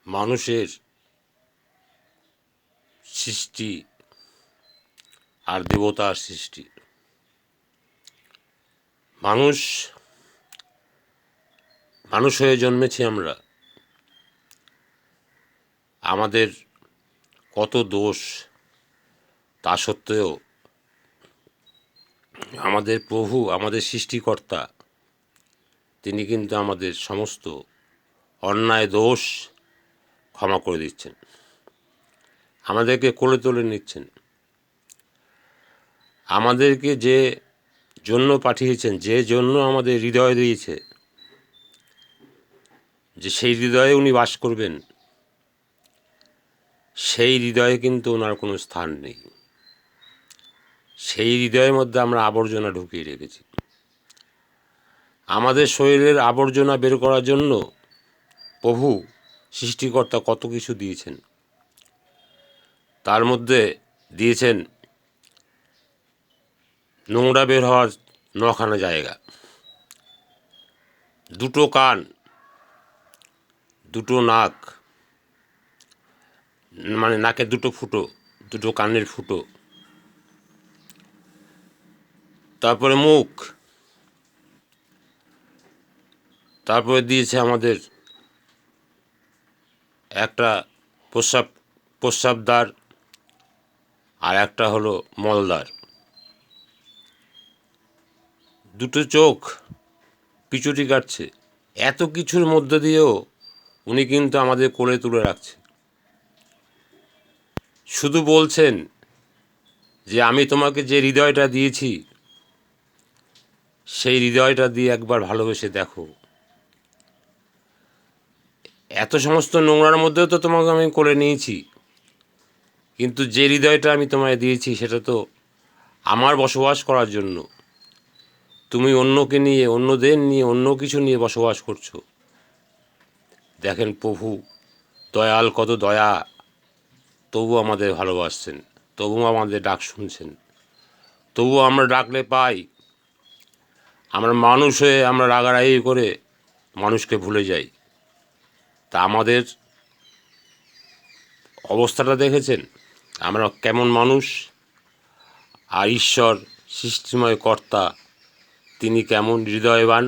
মানুষের সৃষ্টি আর দেবতার সৃষ্টি। মানুষ হয়ে জন্মেছি আমরা। আমাদের কত দোষ, তা সত্ত্বেও আমাদের প্রভু, আমাদের সৃষ্টিকর্তা, তিনি কিন্তু আমাদের সমস্ত অন্যায় দোষ ক্ষমা করে দিচ্ছেন, আমাদেরকে কোলে তুলে নিচ্ছেন। আমাদেরকে যে জন্য পাঠিয়েছেন, যে জন্য আমাদের হৃদয় দিয়েছে, যে সেই হৃদয়ে উনি বাস করবেন, সেই হৃদয়ে কিন্তু ওনার কোনো স্থান নেই। সেই হৃদয়ের মধ্যে আমরা আবর্জনা ঢুকিয়ে রেখেছি। আমাদের শরীরের আবর্জনা বের করার জন্য প্রভু সৃষ্টিকর্তা কত কিছু দিয়েছেন। তার মধ্যে দিয়েছেন নোংরা বের হওয়ার 9খানা জায়গা, 2টো কান, 2টো নাক, মানে নাকের 2টো ফুটো, 2টো কানের ফুটো, তারপরে মুখ, তারপরে দিয়েছে আমাদের একটা প্রস্রাবদ্বার আর একটা হলো মলদ্বার, 2টো চোখ পিছুটি কাটছে। এত কিছুর মধ্য দিয়েও উনি কিন্তু আমাদের কোলে তুলে রাখছে। শুধু বলছেন যে আমি তোমাকে যে হৃদয়টা দিয়েছি, সেই হৃদয়টা দিয়ে একবার ভালোবেসে দেখো। এত সমস্ত নোংরার মধ্যেও তো তোমাকে আমি কোলে নিয়েছি, কিন্তু যে হৃদয়টা আমি তোমায় দিয়েছি সেটা তো আমার বসবাস করার জন্য। তুমি অন্যকে নিয়ে, অন্যদের নিয়ে, অন্য কিছু নিয়ে বসবাস করছো। দেখেন প্রভু দয়াল, কত দয়া, তবু আমাদের ভালোবাসছেন, তবু আমাদের ডাক শুনছেন, তবু আমরা ডাকলে পাই। আমরা মানুষ হয়ে আমরা রাগারাগি করে মানুষকে ভুলে যাই। তা আমাদের অবস্থাটা দেখেছেন আমরা কেমন মানুষ, আর ঈশ্বর সৃষ্টিময় কর্তা তিনি কেমন হৃদয়বান।